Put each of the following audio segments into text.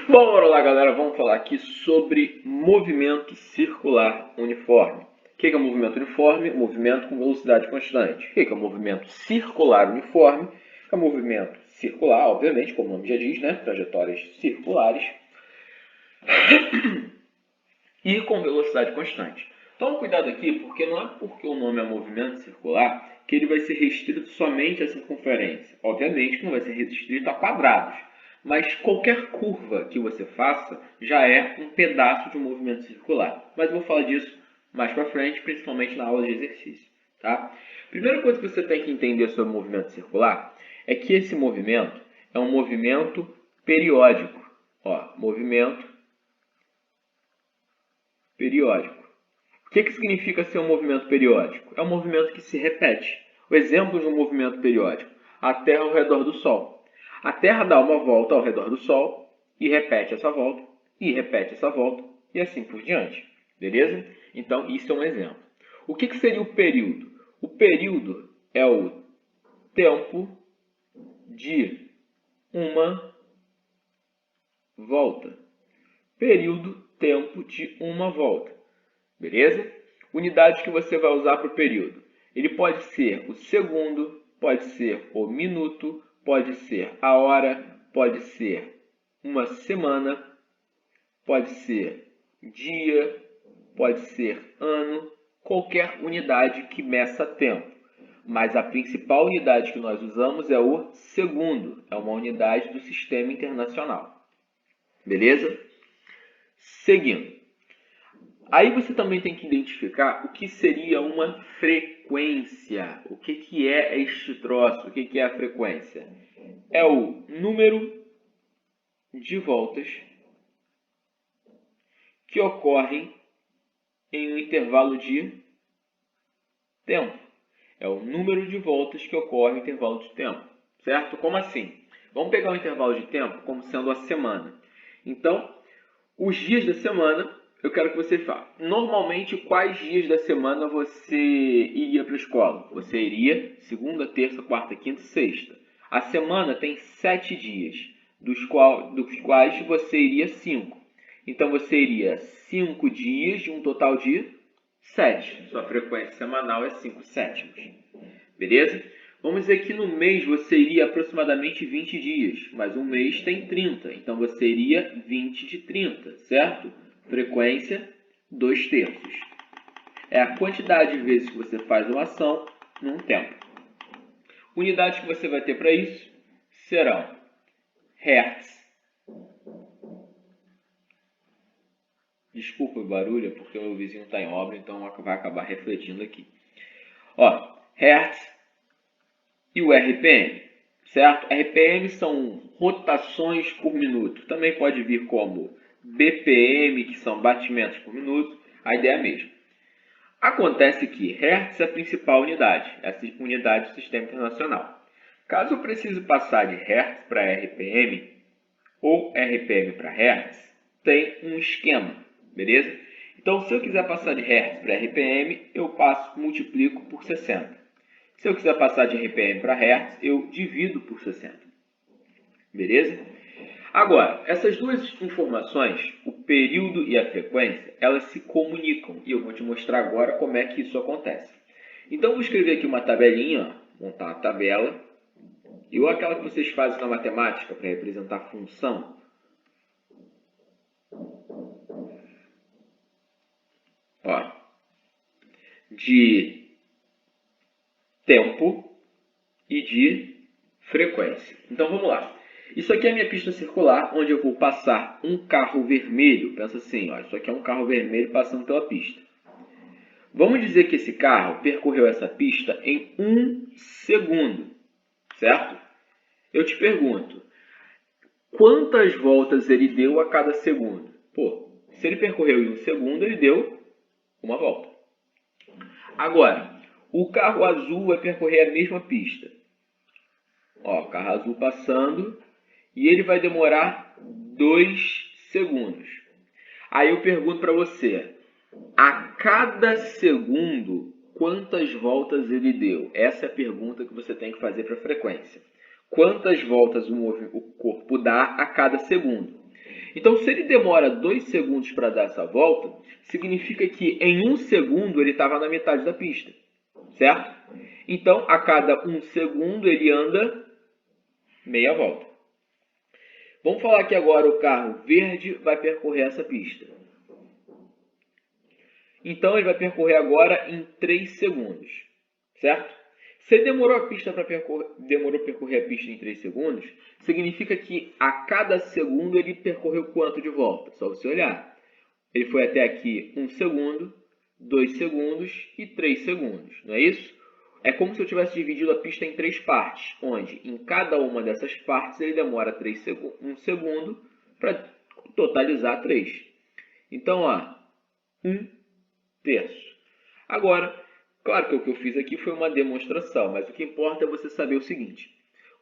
Bora lá, galera, vamos falar aqui sobre movimento circular uniforme. O que é movimento uniforme? Movimento com velocidade constante. O que é movimento circular uniforme? É movimento circular, obviamente, como o nome já diz, né? Trajetórias circulares e com velocidade constante. Toma cuidado aqui, porque não é porque o nome é movimento circular que ele vai ser restrito somente à circunferência. Obviamente que não vai ser restrito a quadrados, mas qualquer curva que você faça já é um pedaço de um movimento circular. Mas eu vou falar disso mais para frente, principalmente na aula de exercício. Tá? Primeira coisa que você tem que entender sobre o movimento circular é que esse movimento é um movimento periódico. Movimento periódico. O que significa ser um movimento periódico? É um movimento que se repete. O exemplo de um movimento periódico: a Terra ao redor do Sol. A Terra dá uma volta ao redor do Sol e repete essa volta, e repete essa volta, e assim por diante. Beleza? Então, isso é um exemplo. O que seria o período? O período é o tempo de uma volta. Período, tempo de uma volta. Beleza? Unidade que você vai usar para o período. Ele pode ser o segundo, pode ser o minuto, pode ser a hora, pode ser uma semana, pode ser dia, pode ser ano, qualquer unidade que meça tempo. Mas a principal unidade que nós usamos é o segundo, é uma unidade do Sistema Internacional. Beleza? Seguindo. Aí você também tem que identificar o que seria uma frequência. O que é este troço? O que é a frequência? É o número de voltas que ocorrem em um intervalo de tempo. É o número de voltas que ocorre em um intervalo de tempo. Certo? Como assim? Vamos pegar o intervalo de tempo como sendo a semana. Então, os dias da semana, eu quero que você fale. Normalmente, quais dias da semana você iria para a escola? Você iria segunda, terça, quarta, quinta e sexta. A semana tem 7 dias, dos quais você iria 5. Então, você iria 5 dias de um total de 7. Sua frequência semanal é 5/7. Beleza? Vamos dizer que no mês você iria aproximadamente 20 dias, mas um mês tem 30, então você iria 20 de 30, certo? Frequência, 2/3. É a quantidade de vezes que você faz uma ação num tempo. Unidades que você vai ter para isso serão hertz. Desculpa o barulho, porque o meu vizinho está em obra, então vai acabar refletindo aqui. Hertz e o RPM, certo? RPM são rotações por minuto. Também pode vir como BPM, que são batimentos por minuto. A ideia é a mesma. Acontece que Hertz é a principal unidade, é a unidade do Sistema Internacional. Caso eu precise passar de Hertz para RPM ou RPM para Hertz, tem um esquema, beleza? Então, se eu quiser passar de Hertz para RPM, eu multiplico por 60. Se eu quiser passar de RPM para Hertz, eu divido por 60. Beleza? Agora, essas duas informações, o período e a frequência, elas se comunicam. E eu vou te mostrar agora como é que isso acontece. Então, eu vou escrever aqui uma tabelinha, montar uma tabela, igual aquela que vocês fazem na matemática para representar a função. De tempo e de frequência. Então vamos lá. Isso aqui é a minha pista circular, onde eu vou passar um carro vermelho. Pensa assim, isso aqui é um carro vermelho passando pela pista. Vamos dizer que esse carro percorreu essa pista em 1 segundo, certo? Eu te pergunto, quantas voltas ele deu a cada segundo? Se ele percorreu em 1 segundo, ele deu uma volta. Agora, o carro azul vai percorrer a mesma pista. O carro azul passando e ele vai demorar 2 segundos. Aí eu pergunto para você, a cada segundo, quantas voltas ele deu? Essa é a pergunta que você tem que fazer para a frequência. Quantas voltas o corpo dá a cada segundo? Então, se ele demora 2 segundos para dar essa volta, significa que em 1 segundo ele estava na metade da pista, certo? Então, a cada 1 segundo ele anda meia volta. Vamos falar que agora o carro verde vai percorrer essa pista. Então, ele vai percorrer agora em 3 segundos, certo? Se ele demorou percorrer a pista em 3 segundos, significa que a cada segundo ele percorreu quanto de volta? Só você olhar. Ele foi até aqui 1 segundo, 2 segundos e 3 segundos, não é isso? É como se eu tivesse dividido a pista em 3 partes, onde em cada uma dessas partes ele demora 1 segundo para totalizar 3. Então, ó, 1 terço. Agora, claro que o que eu fiz aqui foi uma demonstração, mas o que importa é você saber o seguinte.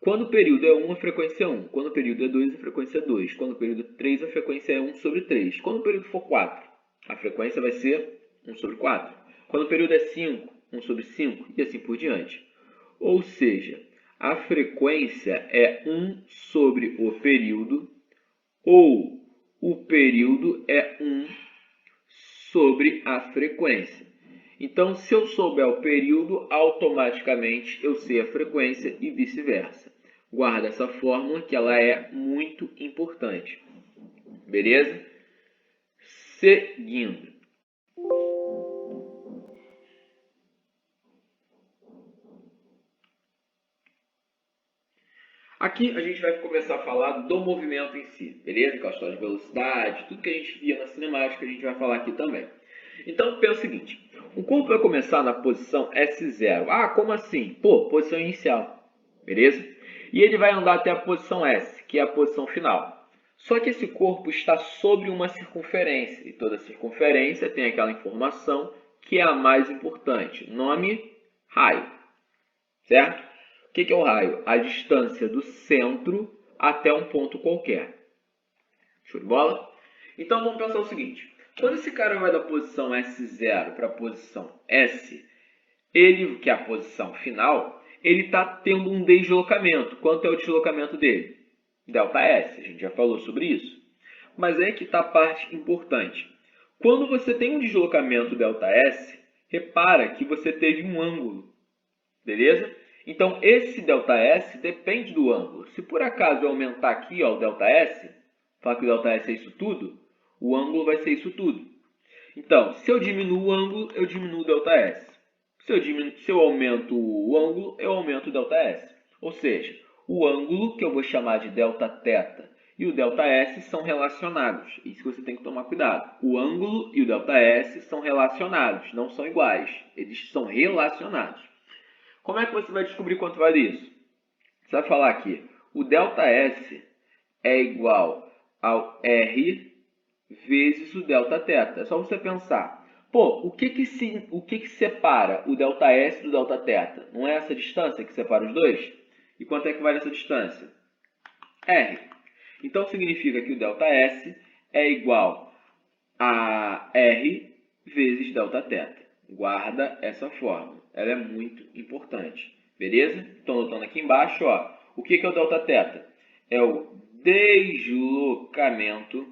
Quando o período é 1, a frequência é 1. Quando o período é 2, a frequência é 2. Quando o período é 3, a frequência é 1 sobre 3. Quando o período for 4, a frequência vai ser 1 sobre 4. Quando o período é 5, 1 sobre 5 e assim por diante. Ou seja, a frequência é 1 sobre o período ou o período é 1 sobre a frequência. Então, se eu souber o período, automaticamente eu sei a frequência e vice-versa. Guarda essa fórmula que ela é muito importante. Beleza? Seguindo. Aqui a gente vai começar a falar do movimento em si, beleza? Aquela história de velocidade, tudo que a gente via na cinemática a gente vai falar aqui também. Então, pensa o seguinte, o corpo vai começar na posição S0. Ah, como assim? Pô, posição inicial, beleza? E ele vai andar até a posição S, que é a posição final. Só que esse corpo está sobre uma circunferência, e toda circunferência tem aquela informação que é a mais importante, nome, raio, certo? O que é o raio? A distância do centro até um ponto qualquer. Show de bola? Então vamos pensar o seguinte. Quando esse cara vai da posição S0 para a posição S, ele, que é a posição final, ele está tendo um deslocamento. Quanto é o deslocamento dele? ΔS, a gente já falou sobre isso. Mas aí que está a parte importante. Quando você tem um deslocamento ΔS, repara que você teve um ângulo. Beleza? Então, esse ΔS depende do ângulo. Se por acaso eu aumentar aqui ó, o ΔS, falar que o ΔS é isso tudo, o ângulo vai ser isso tudo. Então, se eu diminuo o ângulo, eu diminuo o ΔS. Se eu aumento o ângulo, eu aumento o ΔS. Ou seja, o ângulo, que eu vou chamar de Δθ, e o ΔS são relacionados. Isso que você tem que tomar cuidado. O ângulo e o ΔS são relacionados, não são iguais. Eles são relacionados. Como é que você vai descobrir quanto vale isso? Você vai falar aqui, o ΔS é igual ao R vezes o Δθ. É só você pensar, pô, o que separa o ΔS do Δθ? Não é essa distância que separa os dois? E quanto é que vale essa distância? R. Então significa que o ΔS é igual a R vezes Δθ. Guarda essa fórmula, ela é muito importante, beleza? Estou anotando aqui embaixo, ó, o que é o Δθ? É o deslocamento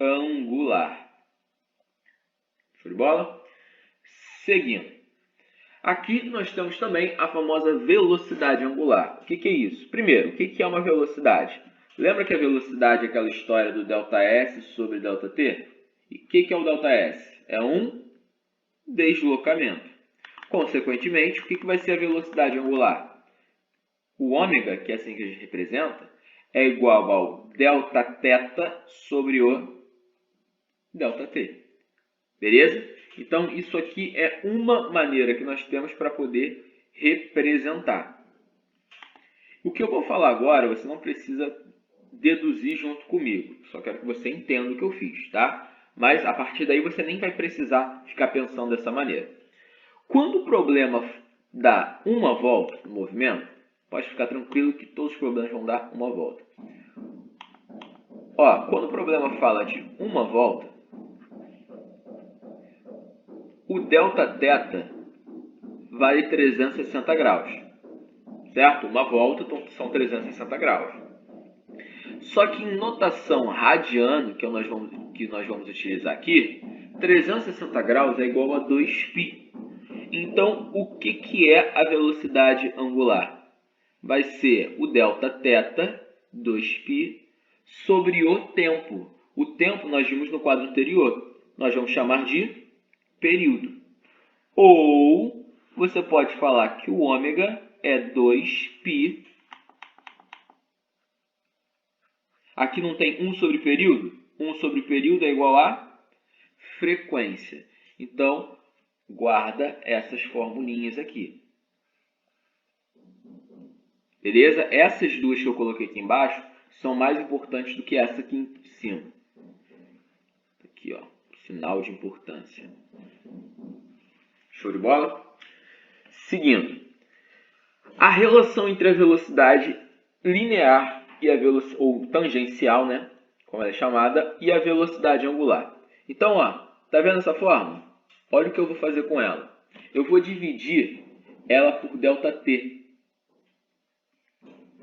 angular. Show de bola? Seguindo. Aqui nós temos também a famosa velocidade angular. O que é isso? Primeiro, o que é uma velocidade? Lembra que a velocidade é aquela história do ΔS sobre ΔT? E o que é o ΔS? É um deslocamento. Consequentemente, o que vai ser a velocidade angular? O ômega, que é assim que a gente representa, é igual ao Δθ sobre o ΔT. Beleza? Então, isso aqui é uma maneira que nós temos para poder representar. O que eu vou falar agora, você não precisa deduzir junto comigo. Só quero que você entenda o que eu fiz, tá? Mas, a partir daí, você nem vai precisar ficar pensando dessa maneira. Quando o problema dá uma volta no movimento, pode ficar tranquilo que todos os problemas vão dar uma volta. Ó, quando o problema fala de uma volta, o Δθ vale 360 graus, certo? Uma volta são 360 graus. Só que em notação radiano, que nós vamos utilizar aqui, 360 graus é igual a 2π. Então, o que é a velocidade angular? Vai ser o delta-θ, 2π, sobre o tempo. O tempo nós vimos no quadro anterior. Nós vamos chamar de período. Ou você pode falar que o ômega é 2π. Aqui não tem 1 sobre período? 1 sobre período é igual a frequência. Então, guarda essas formulinhas aqui. Beleza? Essas duas que eu coloquei aqui embaixo são mais importantes do que essa aqui em cima. Aqui, ó, sinal de importância. Show de bola? Seguindo. A relação entre a velocidade linear e a velocidade, ou tangencial, né, como ela é chamada, e a velocidade angular. Então, ó, tá vendo essa forma? Olha o que eu vou fazer com ela. Eu vou dividir ela por ΔT.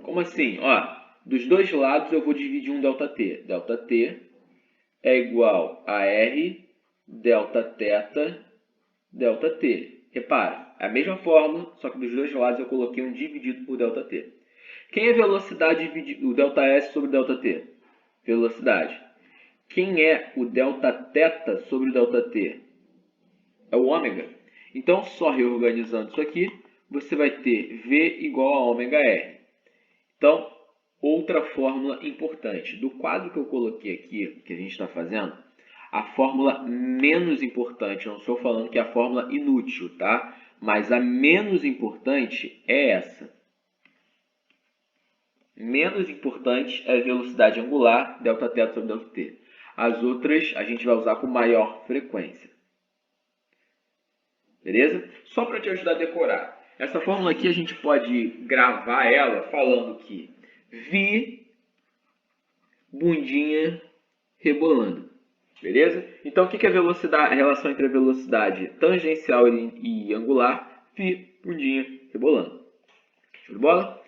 Como assim? Ó, dos dois lados eu vou dividir um ΔT. ΔT é igual a R Δθ ΔT. Repara, é a mesma fórmula, só que dos dois lados eu coloquei um dividido por ΔT. Quem é velocidade dividido o ΔS sobre ΔT? Velocidade. Quem é o Δθ sobre o ΔT? É o ômega. Então, só reorganizando isso aqui, você vai ter V igual a ômega R. Então, outra fórmula importante. Do quadro que eu coloquei aqui, que a gente está fazendo, a fórmula menos importante, não estou falando que é a fórmula inútil, tá? Mas a menos importante é essa. Menos importante é a velocidade angular, Δθ sobre ΔT. As outras a gente vai usar com maior frequência. Beleza? Só para te ajudar a decorar. Essa fórmula aqui a gente pode gravar ela falando que vi bundinha rebolando. Beleza? Então, o que é velocidade, a relação entre a velocidade tangencial e angular? Vi bundinha rebolando. Show de bola?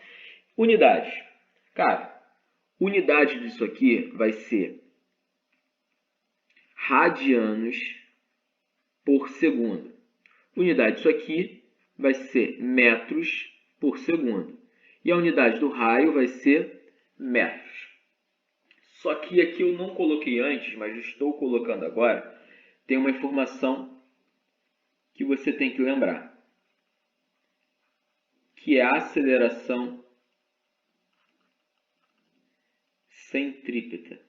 Unidade. Cara, unidade disso aqui vai ser radianos por segundo. Unidade disso aqui vai ser metros por segundo. E a unidade do raio vai ser metros. Só que aqui eu não coloquei antes, mas estou colocando agora, tem uma informação que você tem que lembrar, que é a aceleração centrípeta.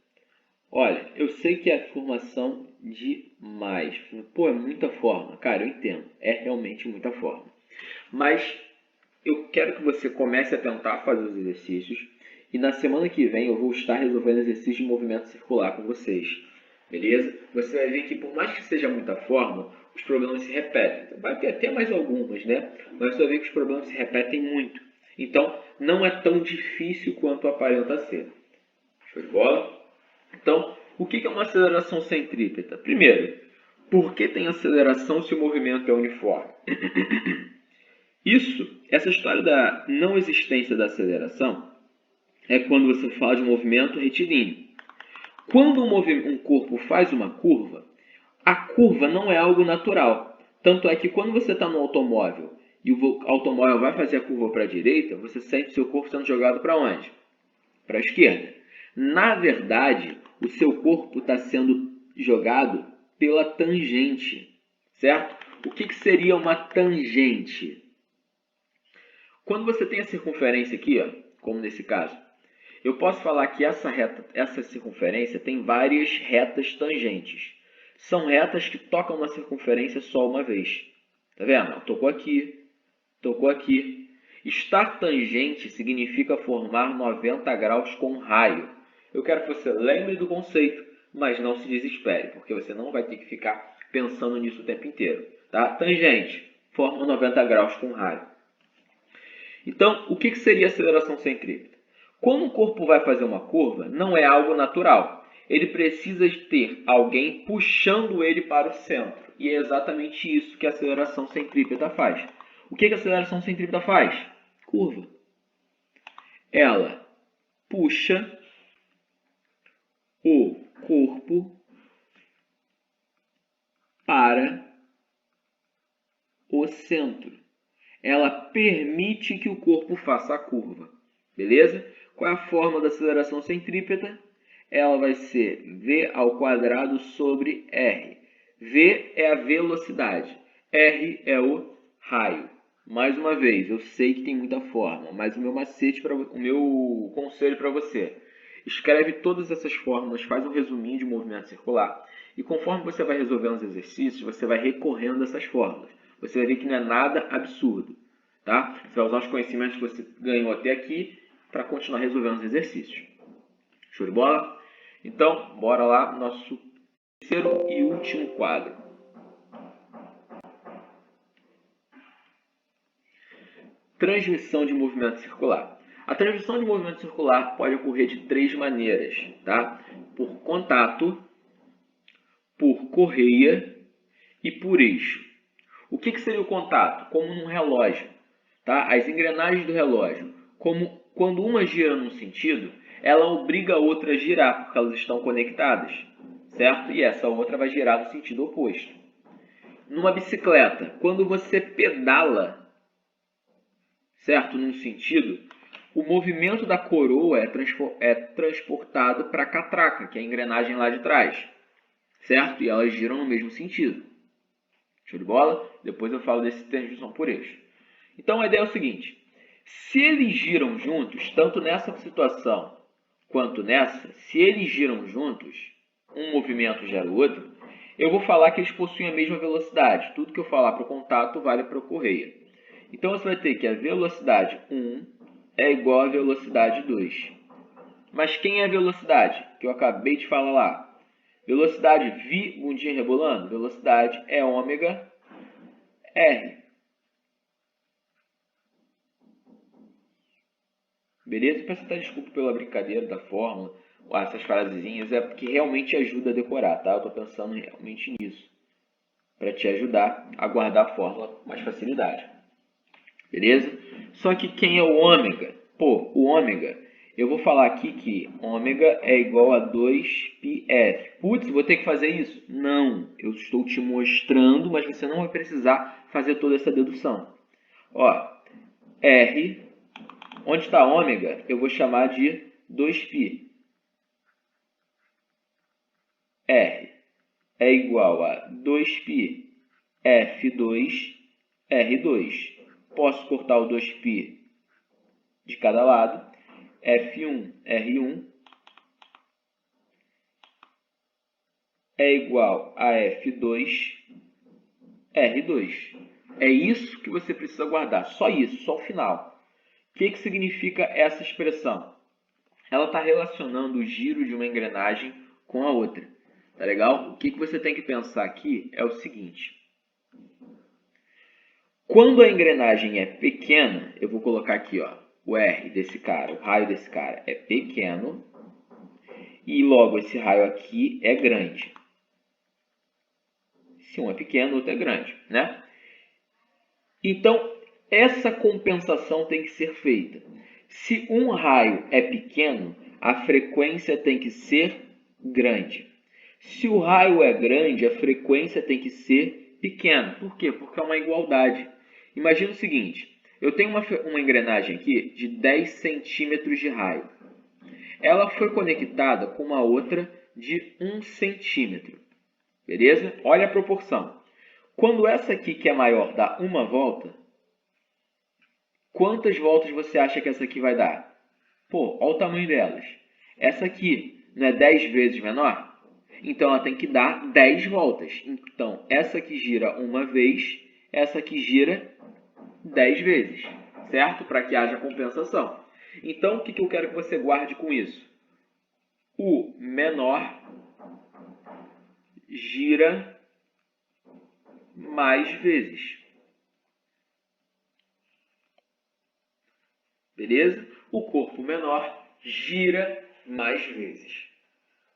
Olha, eu sei que é formação demais. Pô, é muita forma. Cara, eu entendo. É realmente muita forma. Mas eu quero que você comece a tentar fazer os exercícios. E na semana que vem eu vou estar resolvendo exercícios de movimento circular com vocês. Beleza? Você vai ver que por mais que seja muita forma, os problemas se repetem. Vai ter até mais algumas, né? Mas você vai ver que os problemas se repetem muito. Então, não é tão difícil quanto aparenta ser. Show de bola? Então, o que é uma aceleração centrípeta? Primeiro, por que tem aceleração se o movimento é uniforme? Essa história da não existência da aceleração é quando você fala de movimento retilíneo. Quando um corpo faz uma curva, a curva não é algo natural. Tanto é que quando você está no automóvel e o automóvel vai fazer a curva para a direita, você sente seu corpo sendo jogado para onde? Para a esquerda. Na verdade, o seu corpo está sendo jogado pela tangente, certo? O que seria uma tangente? Quando você tem a circunferência aqui, ó, como nesse caso, eu posso falar que essa circunferência tem várias retas tangentes. São retas que tocam na circunferência só uma vez. Tá vendo? Tocou aqui, tocou aqui. Estar tangente significa formar 90 graus com raio. Eu quero que você lembre do conceito, mas não se desespere, porque você não vai ter que ficar pensando nisso o tempo inteiro. Tá? Tangente forma 90 graus com raio. Então, o que seria aceleração centrípeta? Quando o corpo vai fazer uma curva, não é algo natural. Ele precisa ter alguém puxando ele para o centro. E é exatamente isso que a aceleração centrípeta faz. O que a aceleração centrípeta faz? Curva. ela puxa o corpo para o centro. Ela permite que o corpo faça a curva. Beleza? Qual é a fórmula da aceleração centrípeta? Ela vai ser v ao quadrado sobre r. V é a velocidade, r é o raio. Mais uma vez, eu sei que tem muita fórmula, mas o meu conselho para você: escreve todas essas fórmulas, faz um resuminho de movimento circular e conforme você vai resolvendo os exercícios, você vai recorrendo a essas fórmulas. Você vai ver que não é nada absurdo, tá? Você vai usar os conhecimentos que você ganhou até aqui para continuar resolvendo os exercícios. Show de bola? Então, bora lá, nosso terceiro e último quadro. Transmissão de movimento circular. A transmissão de movimento circular pode ocorrer de três maneiras, tá? Por contato, por correia e por eixo. O que seria o contato? Como num relógio, tá? As engrenagens do relógio, quando uma gira num sentido, ela obriga a outra a girar, porque elas estão conectadas, certo? E essa outra vai girar no sentido oposto. Numa bicicleta, quando você pedala, certo? Num sentido, o movimento da coroa é transportado para a catraca, que é a engrenagem lá de trás, certo? E elas giram no mesmo sentido. Show de bola? Depois eu falo desse transmissão por eixo. Então a ideia é o seguinte: se eles giram juntos, tanto nessa situação quanto nessa, se eles giram juntos, um movimento gera o outro, eu vou falar que eles possuem a mesma velocidade. Tudo que eu falar para o contato vale para a correia. Então você vai ter que a velocidade 1 é igual à velocidade 2. Mas quem é a velocidade? Que eu acabei de falar lá. Velocidade v, bundinha rebolando, velocidade é ômega r. Beleza? Peço até desculpa pela brincadeira da fórmula, essas frasezinhas, é porque realmente ajuda a decorar, tá? Eu estou pensando realmente nisso, para te ajudar a guardar a fórmula com mais facilidade. Beleza? Só que quem é o ômega? Pô, o ômega, eu vou falar aqui que ômega é igual a 2πf. Putz, vou ter que fazer isso? Não, eu estou te mostrando, mas você não vai precisar fazer toda essa dedução. Ó, R, onde está ômega, eu vou chamar de 2π. R é igual a 2π F2 R2. Posso cortar o 2π de cada lado. F1 R1 é igual a F2 R2. É isso que você precisa guardar. Só isso, só o final. O que significa essa expressão? Ela está relacionando o giro de uma engrenagem com a outra. Tá legal? O que você tem que pensar aqui é o seguinte: quando a engrenagem é pequena, eu vou colocar aqui, ó, o R desse cara, o raio desse cara é pequeno e logo esse raio aqui é grande. Se um é pequeno, o outro é grande, né? Então, essa compensação tem que ser feita. Se um raio é pequeno, a frequência tem que ser grande. Se o raio é grande, a frequência tem que ser pequena. Por quê? Porque é uma igualdade. Imagina o seguinte: eu tenho uma engrenagem aqui de 10 centímetros de raio. Ela foi conectada com uma outra de 1 centímetro. Beleza? Olha a proporção. Quando essa aqui, que é maior, dá uma volta, quantas voltas você acha que essa aqui vai dar? Pô, olha o tamanho delas. Essa aqui não é 10 vezes menor? Então ela tem que dar 10 voltas. Então essa aqui gira uma vez, essa aqui gira 10 vezes, certo? Para que haja compensação. Então o que eu quero que você guarde com isso? O menor gira mais vezes. Beleza? O corpo menor gira mais vezes.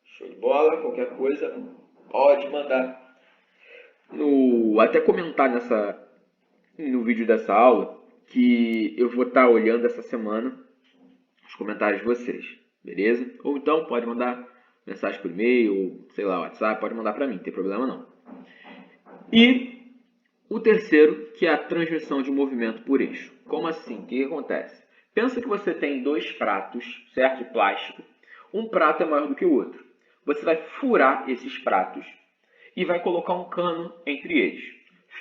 Show de bola? Qualquer coisa pode mandar até comentar no vídeo dessa aula, que eu vou estar olhando essa semana os comentários de vocês, beleza? Ou então pode mandar mensagem por e-mail, ou sei lá, WhatsApp, pode mandar para mim, não tem problema não. E o terceiro, que é a transmissão de movimento por eixo. Como assim? O que acontece? Pensa que você tem dois pratos, certo? De plástico. Um prato é maior do que o outro. Você vai furar esses pratos e vai colocar um cano entre eles.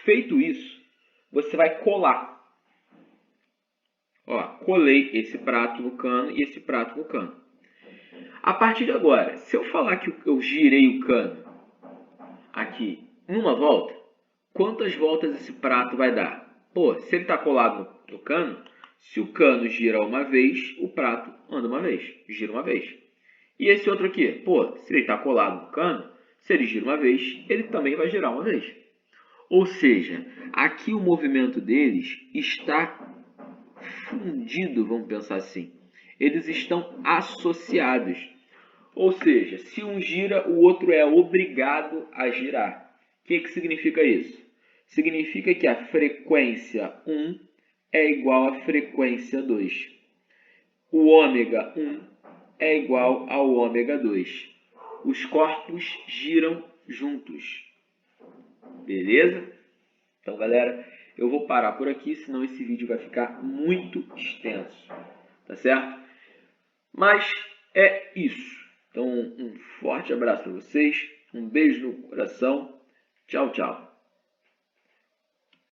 Feito isso, você vai colar. Ó, colei esse prato no cano e esse prato no cano. A partir de agora, se eu falar que eu girei o cano aqui numa volta, quantas voltas esse prato vai dar? Pô, se ele está colado no cano, se o cano gira uma vez, o prato anda uma vez, gira uma vez. E esse outro aqui, pô, se ele está colado no cano, se ele gira uma vez, ele também vai girar uma vez. Ou seja, aqui o movimento deles está fundido, vamos pensar assim. Eles estão associados. Ou seja, se um gira, o outro é obrigado a girar. O que significa isso? Significa que a frequência 1 é igual à frequência 2. O ômega 1 é igual ao ômega 2. Os corpos giram juntos. Beleza? Então, galera, eu vou parar por aqui, senão esse vídeo vai ficar muito extenso. Tá certo? Mas é isso. Então, um forte abraço para vocês. Um beijo no coração. Tchau, tchau.